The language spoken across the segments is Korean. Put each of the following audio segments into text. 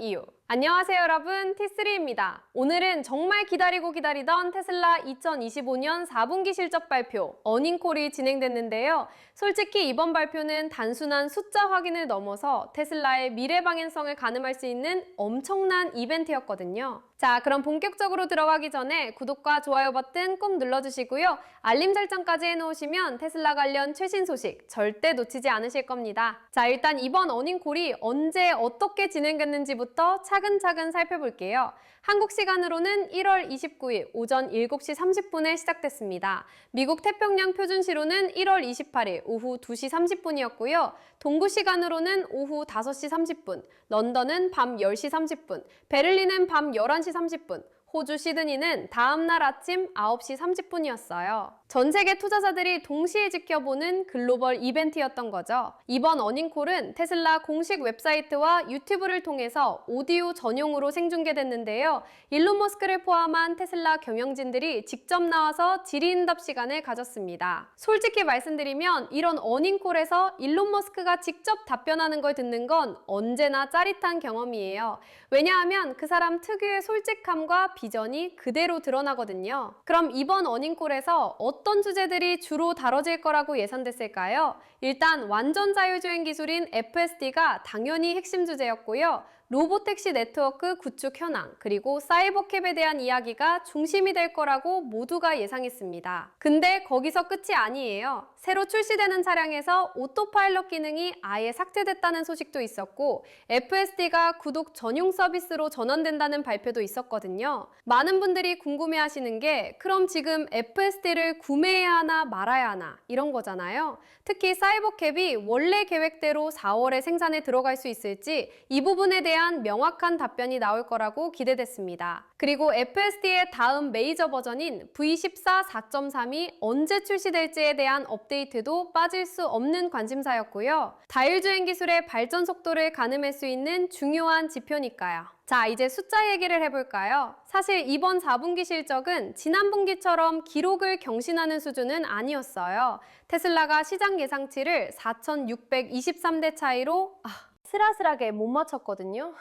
이유. 안녕하세요 여러분, T3입니다. 오늘은 정말 기다리던 테슬라 2025년 4분기 실적 발표, 어닝콜이 진행됐는데요. 솔직히 이번 발표는 단순한 숫자 확인을 넘어서 테슬라의 미래 방향성을 가늠할 수 있는 엄청난 이벤트였거든요. 자, 그럼 본격적으로 들어가기 전에 구독과 좋아요 버튼 꼭 눌러주시고요. 알림 설정까지 해놓으시면 테슬라 관련 최신 소식 절대 놓치지 않으실 겁니다. 자, 일단 이번 어닝콜이 언제 어떻게 진행됐는지부터 차근차근 살펴볼게요. 한국 시간으로는 1월 29일 오전 7시 30분에 시작됐습니다. 미국 태평양 표준시로는 1월 28일 오후 2시 30분이었고요. 동부 시간으로는 오후 5시 30분, 런던은 밤 10시 30분, 베를린은 밤 11시 30분, 호주 시드니는 다음날 아침 9시 30분이었어요. 전 세계 투자자들이 동시에 지켜보는 글로벌 이벤트였던 거죠. 이번 어닝콜은 테슬라 공식 웹사이트와 유튜브를 통해서 오디오 전용으로 생중계됐는데요. 일론 머스크를 포함한 테슬라 경영진들이 직접 나와서 질의응답 시간을 가졌습니다. 솔직히 말씀드리면 이런 어닝콜에서 일론 머스크가 직접 답변하는 걸 듣는 건 언제나 짜릿한 경험이에요. 왜냐하면 그 사람 특유의 솔직함과 비전이 그대로 드러나거든요. 그럼 이번 어닝콜에서 어떤 주제들이 주로 다뤄질 거라고 예상됐을까요? 일단 완전 자율주행 기술인 FSD가 당연히 핵심 주제였고요. 로보택시 네트워크 구축 현황, 그리고 사이버캡에 대한 이야기가 중심이 될 거라고 모두가 예상했습니다. 근데 거기서 끝이 아니에요. 새로 출시되는 차량에서 오토파일럿 기능이 아예 삭제됐다는 소식도 있었고, FSD가 구독 전용 서비스로 전환된다는 발표도 있었거든요. 많은 분들이 궁금해하시는 게 그럼 지금 FSD를 구매해야 하나 말아야 하나 이런 거잖아요. 특히 사이버캡이 원래 계획대로 4월에 생산에 들어갈 수 있을지 이 부분에 대한 명확한 답변이 나올 거라고 기대됐습니다. 그리고 FSD의 다음 메이저 버전인 V14 4.3이 언제 출시될지에 대한 업데이트도 빠질 수 없는 관심사였고요. 자율주행 기술의 발전 속도를 가늠할 수 있는 중요한 지표니까요. 자, 이제 숫자 얘기를 해볼까요? 사실 이번 4분기 실적은 지난 분기처럼 기록을 경신하는 수준은 아니었어요. 테슬라가 시장 예상치를 4,623대 차이로 슬아슬하게 못 맞췄거든요.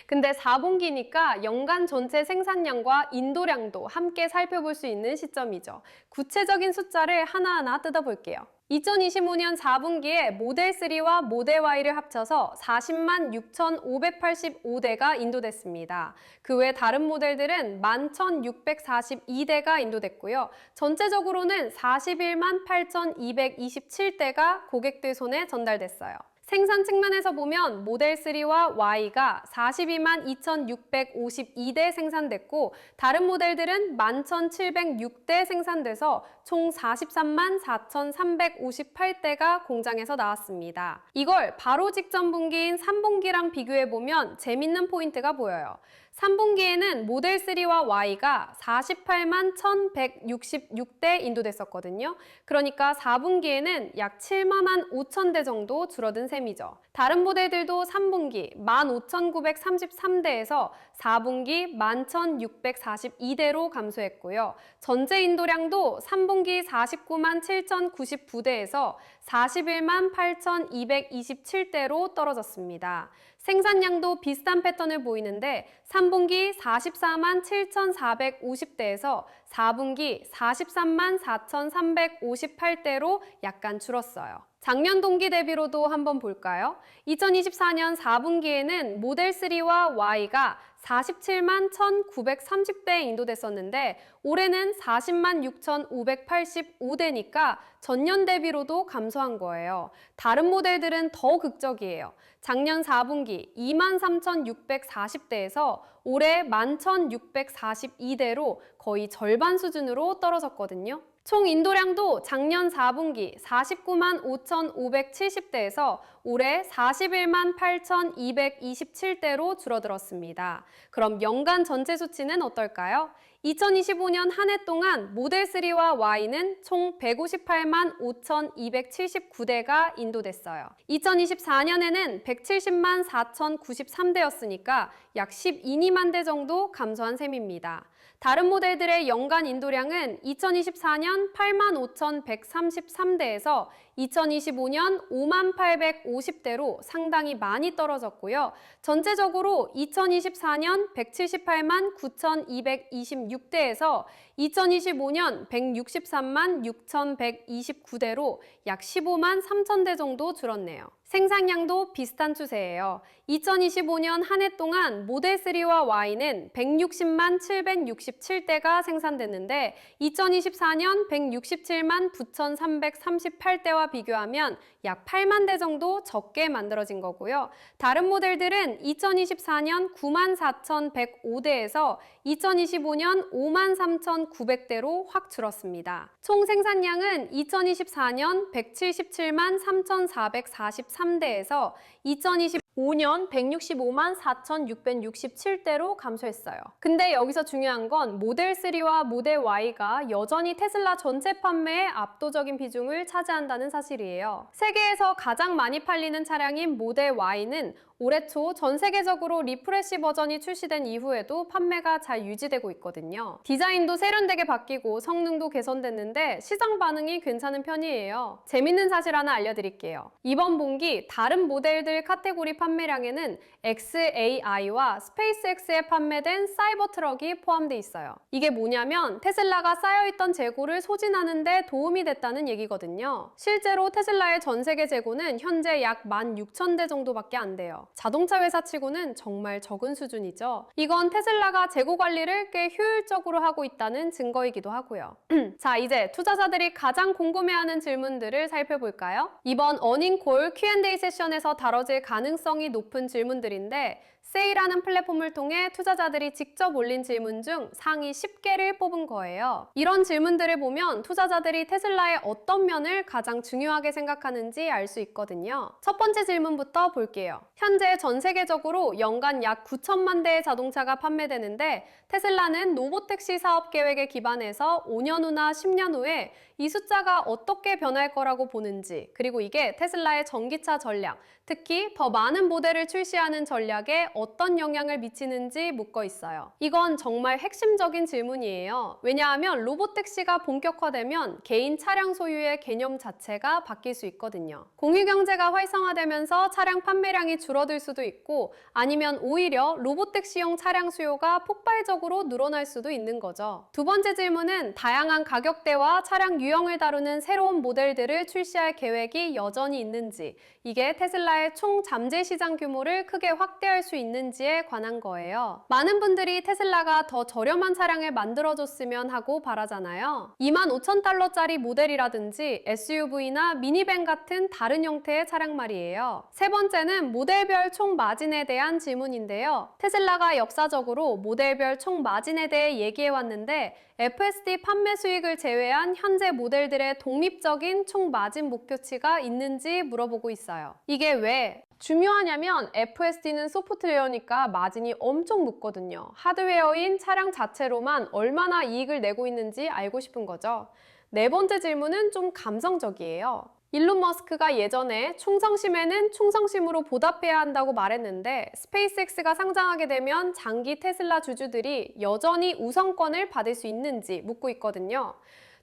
근데 4분기니까 연간 전체 생산량과 인도량도 함께 살펴볼 수 있는 시점이죠. 구체적인 숫자를 하나하나 뜯어볼게요. 2025년 4분기에 모델 3와 모델 Y를 합쳐서 40만 6,585대가 인도됐습니다. 그 외 다른 모델들은 11,642대가 인도됐고요. 전체적으로는 41만 8,227대가 고객들 손에 전달됐어요. 생산 측면에서 보면 모델 3와 Y가 42만 2,652대 생산됐고 다른 모델들은 11,706대 생산돼서 총 43만 4,358대가 공장에서 나왔습니다. 이걸 바로 직전 분기인 3분기랑 비교해보면 재밌는 포인트가 보여요. 3분기에는 모델 3와 Y가 48만 1,166대 인도됐었거든요. 그러니까 4분기에는 약 7만 5천대 정도 줄어든 셈이죠. 다른 모델들도 3분기 15,933대에서 4분기 11,642대로 감소했고요. 전체 인도량도 3분기 49만 7,099대에서 41만 8,227대로 떨어졌습니다. 생산량도 비슷한 패턴을 보이는데 3분기 44만 7,450대에서 4분기 43만 4,358대로 약간 줄었어요. 작년 동기 대비로도 한번 볼까요? 2024년 4분기에는 모델 3와 Y가 47만 1,930대에 인도됐었는데 올해는 40만 6,585대니까 전년 대비로도 감소한 거예요. 다른 모델들은 더 극적이에요. 작년 4분기 2만 3,640대에서 올해 11,642대로 거의 절반 수준으로 떨어졌거든요. 총 인도량도 작년 4분기 49만 5,570대에서 올해 41만 8,227대로 줄어들었습니다. 그럼 연간 전체 수치는 어떨까요? 2025년 한 해 동안 모델 3와 Y는 총 158만 5,279대가 인도됐어요. 2024년에는 170만 4,093대였으니까 약 12만 대 정도 감소한 셈입니다. 다른 모델들의 연간 인도량은 2024년 8만 5,133대에서 2025년 5850대로 상당히 많이 떨어졌고요. 전체적으로 2024년 178만 9226대에서 2025년 163만 6129대로 약 15만 3000대 정도 줄었네요. 생산량도 비슷한 추세예요. 2025년 한 해 동안 모델3와 Y는 160만 767대가 생산됐는데 2024년 167만 9338대와 비교하면 약 8만 대 정도 적게 만들어진 거고요. 다른 모델들은 2024년 9만 4105대에서 2025년 5만 3900대로 확 줄었습니다. 총 생산량은 2024년 177만 3443대에서 2025년 165만 4667대로 감소했어요. 근데 여기서 중요한 건 모델3와 모델 Y가 여전히 테슬라 전체 판매의 압도적인 비중을 차지한다는 사실이에요. 세계에서 가장 많이 팔리는 차량인 모델 Y는 올해 초 전 세계적으로 리프레시 버전이 출시된 이후에도 판매가 잘 유지되고 있거든요. 디자인도 세련되게 바뀌고 성능도 개선됐는데 시장 반응이 괜찮은 편이에요. 재밌는 사실 하나 알려드릴게요. 이번 분기 다른 모델들 카테고리 판매량에는 XAI와 스페이스X에 판매된 사이버 트럭이 포함돼 있어요. 이게 뭐냐면 테슬라가 쌓여있던 재고를 소진하는 데 도움이 됐다는 얘기거든요. 실제로 테슬라의 전 세계 재고는 현재 약 16,000대 정도밖에 안 돼요. 자동차 회사치고는 정말 적은 수준이죠. 이건 테슬라가 재고 관리를 꽤 효율적으로 하고 있다는 증거이기도 하고요. 자, 이제 투자자들이 가장 궁금해하는 질문들을 살펴볼까요? 이번 어닝콜 Q&A 세션에서 다뤄질 가능성이 높은 질문들인데 세이라는 플랫폼을 통해 투자자들이 직접 올린 질문 중 상위 10개를 뽑은 거예요. 이런 질문들을 보면 투자자들이 테슬라의 어떤 면을 가장 중요하게 생각하는지 알 수 있거든요. 첫 번째 질문부터 볼게요. 현재 전 세계적으로 연간 약 9천만 대의 자동차가 판매되는데 테슬라는 로보택시 사업 계획에 기반해서 5년 후나 10년 후에 이 숫자가 어떻게 변할 거라고 보는지, 그리고 이게 테슬라의 전기차 전략, 특히 더 많은 모델을 출시하는 전략에 어떤 영향을 미치는지 묻고 있어요. 이건 정말 핵심적인 질문이에요. 왜냐하면 로보택시가 본격화되면 개인 차량 소유의 개념 자체가 바뀔 수 있거든요. 공유경제가 활성화되면서 차량 판매량이 줄어들 수도 있고 아니면 오히려 로보택시용 차량 수요가 폭발적으로 늘어날 수도 있는 거죠. 두 번째 질문은 다양한 가격대와 차량 유형을 다루는 새로운 모델들을 출시할 계획이 여전히 있는지, 이게 테슬라의 총 잠재 시장 규모를 크게 확대할 수 있는지에 관한 거예요. 많은 분들이 테슬라가 더 저렴한 차량을 만들어줬으면 하고 바라잖아요. 25,000달러짜리 모델이라든지 SUV나 미니밴 같은 다른 형태의 차량 말이에요. 세 번째는 모델별 총 마진에 대한 질문인데요. 테슬라가 역사적으로 모델별 총 마진에 대해 얘기해왔는데 FSD 판매 수익을 제외한 현재 모델들의 독립적인 총 마진 목표치가 있는지 물어보고 있어요. 이게 왜 중요하냐면 FSD는 소프트웨어니까 마진이 엄청 높거든요. 하드웨어인 차량 자체로만 얼마나 이익을 내고 있는지 알고 싶은 거죠. 네 번째 질문은 좀 감성적이에요. 일론 머스크가 예전에 충성심에는 충성심으로 보답해야 한다고 말했는데 스페이스X가 상장하게 되면 장기 테슬라 주주들이 여전히 우선권을 받을 수 있는지 묻고 있거든요.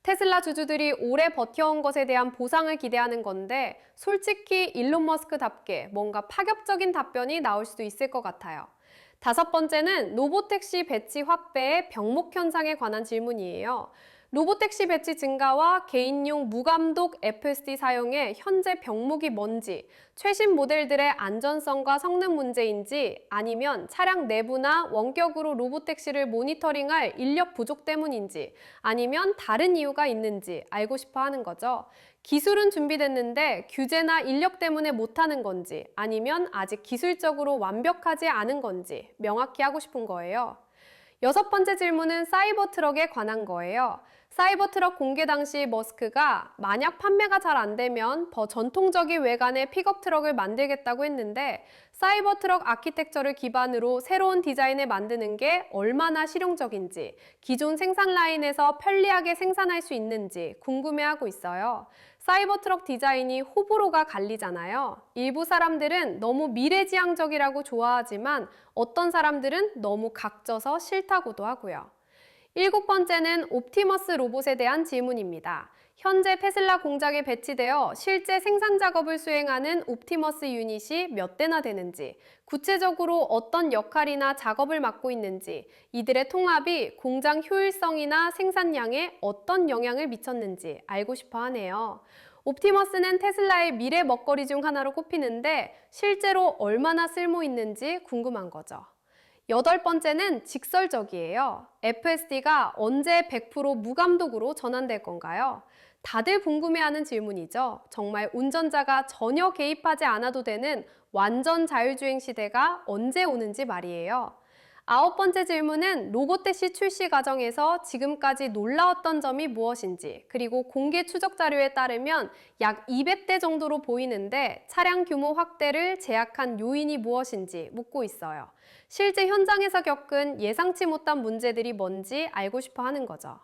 테슬라 주주들이 오래 버텨온 것에 대한 보상을 기대하는 건데 솔직히 일론 머스크답게 뭔가 파격적인 답변이 나올 수도 있을 것 같아요. 다섯 번째는 로보택시 배치 확대의 병목 현상에 관한 질문이에요. 로보택시 배치 증가와 개인용 무감독 FSD 사용의 현재 병목이 뭔지, 최신 모델들의 안전성과 성능 문제인지, 아니면 차량 내부나 원격으로 로보택시를 모니터링할 인력 부족 때문인지, 아니면 다른 이유가 있는지 알고 싶어 하는 거죠. 기술은 준비됐는데 규제나 인력 때문에 못하는 건지, 아니면 아직 기술적으로 완벽하지 않은 건지 명확히 하고 싶은 거예요. 여섯 번째 질문은 사이버 트럭에 관한 거예요. 사이버 트럭 공개 당시 머스크가 만약 판매가 잘 안 되면 더 전통적인 외관의 픽업 트럭을 만들겠다고 했는데 사이버 트럭 아키텍처를 기반으로 새로운 디자인을 만드는 게 얼마나 실용적인지, 기존 생산 라인에서 편리하게 생산할 수 있는지 궁금해하고 있어요. 사이버 트럭 디자인이 호불호가 갈리잖아요. 일부 사람들은 너무 미래지향적이라고 좋아하지만 어떤 사람들은 너무 각져서 싫다고도 하고요. 일곱 번째는 옵티머스 로봇에 대한 질문입니다. 현재 테슬라 공장에 배치되어 실제 생산 작업을 수행하는 옵티머스 유닛이 몇 대나 되는지, 구체적으로 어떤 역할이나 작업을 맡고 있는지, 이들의 통합이 공장 효율성이나 생산량에 어떤 영향을 미쳤는지 알고 싶어 하네요. 옵티머스는 테슬라의 미래 먹거리 중 하나로 꼽히는데 실제로 얼마나 쓸모 있는지 궁금한 거죠. 여덟 번째는 직설적이에요. FSD가 언제 100% 무감독으로 전환될 건가요? 다들 궁금해하는 질문이죠. 정말 운전자가 전혀 개입하지 않아도 되는 완전 자율주행 시대가 언제 오는지 말이에요. 아홉 번째 질문은 로보택시 출시 과정에서 지금까지 놀라웠던 점이 무엇인지, 그리고 공개 추적 자료에 따르면 약 200대 정도로 보이는데 차량 규모 확대를 제약한 요인이 무엇인지 묻고 있어요. 실제 현장에서 겪은 예상치 못한 문제들이 뭔지 알고 싶어 하는 거죠.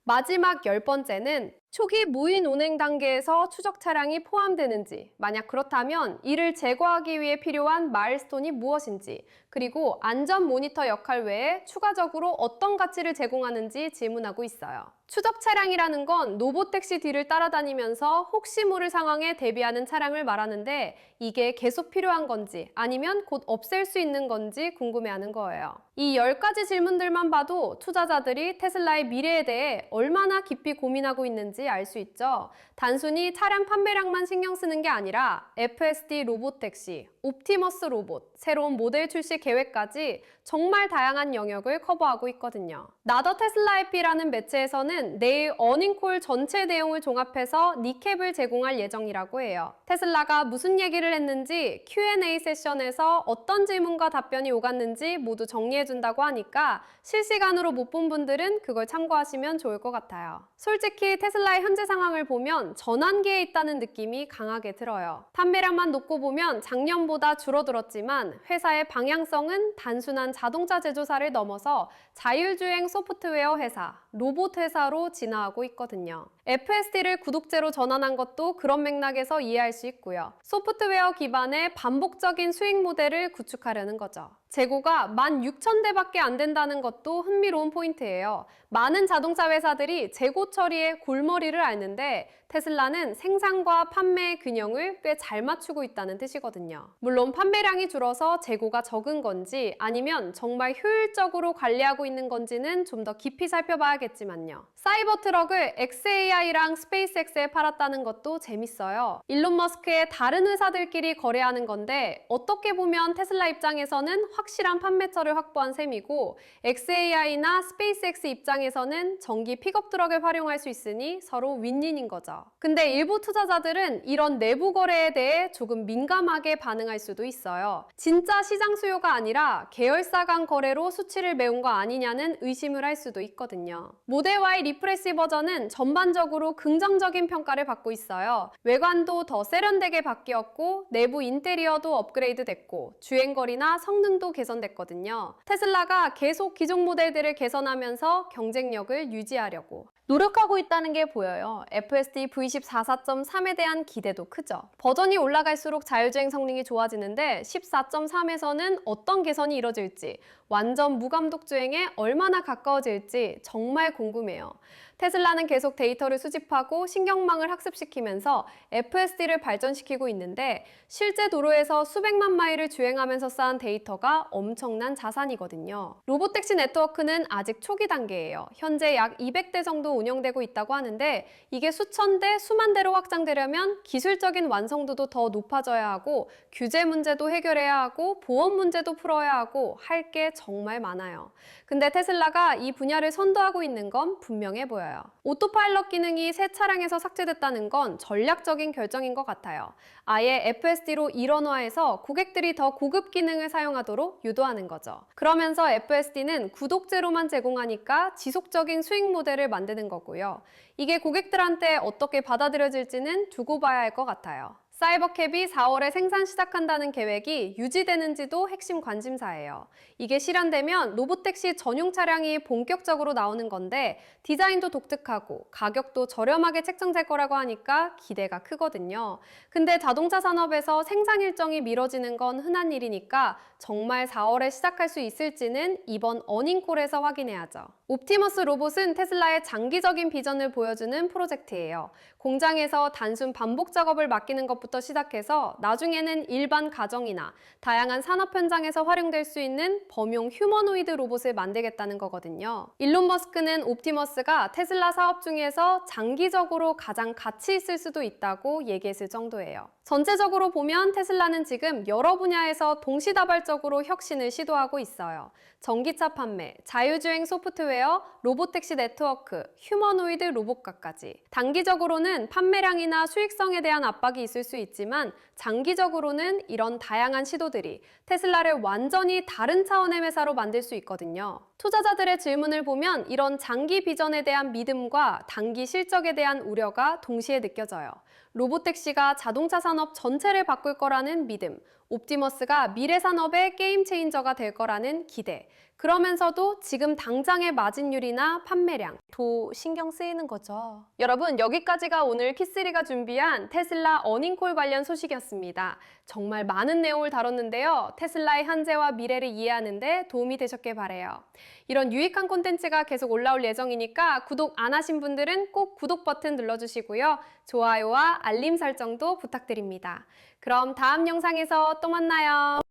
마지막 열 번째는 초기 무인 운행 단계에서 추적 차량이 포함되는지, 만약 그렇다면 이를 제거하기 위해 필요한 마일스톤이 무엇인지, 그리고 안전 모니터 역할 외에 추가적으로 어떤 가치를 제공하는지 질문하고 있어요. 추적 차량이라는 건 로보택시 뒤를 따라다니면서 혹시 모를 상황에 대비하는 차량을 말하는데 이게 계속 필요한 건지 아니면 곧 없앨 수 있는 건지 궁금해하는 거예요. 이 10가지 질문들만 봐도 투자자들이 테슬라의 미래에 대해 얼마나 깊이 고민하고 있는지 알 수 있죠. 단순히 차량 판매량만 신경 쓰는 게 아니라 FSD 로보택시, 옵티머스 로봇, 새로운 모델 출시 계획까지 정말 다양한 영역을 커버하고 있거든요. 나더 테슬라 FP라는 매체에서는 내일 어닝콜 전체 내용을 종합해서 리캡을 제공할 예정이라고 해요. 테슬라가 무슨 얘기를 했는지 Q&A 세션에서 어떤 질문과 답변이 오갔는지 모두 정리해준다고 하니까 실시간으로 못 본 분들은 그걸 참고하시면 좋을 것 같아요. 솔직히 테슬라의 현재 상황을 보면 전환기에 있다는 느낌이 강하게 들어요. 판매량만 놓고 보면 작년보다 줄어들었지만 회사의 방향성은 단순한 자동차 제조사를 넘어서 자율주행 소프트웨어 회사, 로봇 회사로 진화하고 있거든요. FSD를 구독제로 전환한 것도 그런 맥락에서 이해할 수 있고요. 소프트웨어 기반의 반복적인 수익 모델을 구축하려는 거죠. 재고가 16,000대밖에 안 된다는 것도 흥미로운 포인트예요. 많은 자동차 회사들이 재고 처리에 골머리를 앓는데 테슬라는 생산과 판매의 균형을 꽤 잘 맞추고 있다는 뜻이거든요. 물론 판매량이 줄어서 재고가 적은 건지 아니면 정말 효율적으로 관리하고 있는 건지는 좀 더 깊이 살펴봐야겠지만요. 사이버 트럭을 xAI랑 스페이스X에 팔았다는 것도 재밌어요. 일론 머스크의 다른 회사들끼리 거래하는 건데 어떻게 보면 테슬라 입장에서는 확실한 판매처를 확보한 셈이고 xAI나 스페이스X 입장에서는 전기 픽업 트럭을 활용할 수 있으니 서로 윈윈인 거죠. 근데 일부 투자자들은 이런 내부 거래에 대해 조금 민감하게 반응할 수도 있어요. 진짜 시장 수요가 아니라 계열사 간 거래로 수치를 메운 거 아니냐는 의심을 할 수도 있거든요. 모델 Y 리프레시 버전은 전반적으로 긍정적인 평가를 받고 있어요. 외관도 더 세련되게 바뀌었고 내부 인테리어도 업그레이드 됐고 주행거리나 성능도 개선됐거든요. 테슬라가 계속 기존 모델들을 개선하면서 경쟁력을 유지하려고 노력하고 있다는 게 보여요. FSD V10 14.3에 대한 기대도 크죠. 버전이 올라갈수록 자율주행 성능이 좋아지는데 14.3에서는 어떤 개선이 이뤄질지, 완전 무감독 주행에 얼마나 가까워질지 정말 궁금해요. 테슬라는 계속 데이터를 수집하고 신경망을 학습시키면서 FSD를 발전시키고 있는데 실제 도로에서 수백만 마일을 주행하면서 쌓은 데이터가 엄청난 자산이거든요. 로보택시 네트워크는 아직 초기 단계예요. 현재 약 200대 정도 운영되고 있다고 하는데 이게 수천 대, 수만 대로 확장되려면 기술적인 완성도도 더 높아져야 하고 규제 문제도 해결해야 하고 보안 문제도 풀어야 하고 할 게 정말 많아요. 근데 테슬라가 이 분야를 선도하고 있는 건 분명해 보여요. 오토파일럿 기능이 새 차량에서 삭제됐다는 건 전략적인 결정인 것 같아요. 아예 FSD로 일원화해서 고객들이 더 고급 기능을 사용하도록 유도하는 거죠. 그러면서 FSD는 구독제로만 제공하니까 지속적인 수익 모델을 만드는 거고요. 이게 고객들한테 어떻게 받아들여질지는 두고 봐야 할 것 같아요. 사이버캡이 4월에 생산 시작한다는 계획이 유지되는지도 핵심 관심사예요. 이게 실현되면 로보택시 전용 차량이 본격적으로 나오는 건데 디자인도 독특하고 가격도 저렴하게 책정될 거라고 하니까 기대가 크거든요. 근데 자동차 산업에서 생산 일정이 미뤄지는 건 흔한 일이니까 정말 4월에 시작할 수 있을지는 이번 어닝콜에서 확인해야죠. 옵티머스 로봇은 테슬라의 장기적인 비전을 보여주는 프로젝트예요. 공장에서 단순 반복 작업을 맡기는 것부터 시작해서 나중에는 일반 가정이나 다양한 산업 현장에서 활용될 수 있는 범용 휴머노이드 로봇을 만들겠다는 거거든요. 일론 머스크는 옵티머스가 테슬라 사업 중에서 장기적으로 가장 가치 있을 수도 있다고 얘기했을 정도예요. 전체적으로 보면 테슬라는 지금 여러 분야에서 동시다발적으로 혁신을 시도하고 있어요. 전기차 판매, 자율주행 소프트웨어, 로보택시 네트워크, 휴머노이드 로봇과까지. 단기적으로는 판매량이나 수익성에 대한 압박이 있을 수 있지만 장기적으로는 이런 다양한 시도들이 테슬라를 완전히 다른 차원의 회사로 만들 수 있거든요. 투자자들의 질문을 보면 이런 장기 비전에 대한 믿음과 단기 실적에 대한 우려가 동시에 느껴져요. 로보택시가 자동차 산업 전체를 바꿀 거라는 믿음, 옵티머스가 미래 산업의 게임 체인저가 될 거라는 기대. 그러면서도 지금 당장의 마진율이나 판매량, 도 신경 쓰이는 거죠. 여러분, 여기까지가 오늘 키스리가 준비한 테슬라 어닝콜 관련 소식이었습니다. 정말 많은 내용을 다뤘는데요. 테슬라의 현재와 미래를 이해하는 데 도움이 되셨길 바라요. 이런 유익한 콘텐츠가 계속 올라올 예정이니까 구독 안 하신 분들은 꼭 구독 버튼 눌러주시고요. 좋아요와 알림 설정도 부탁드립니다. 그럼 다음 영상에서 또 만나요.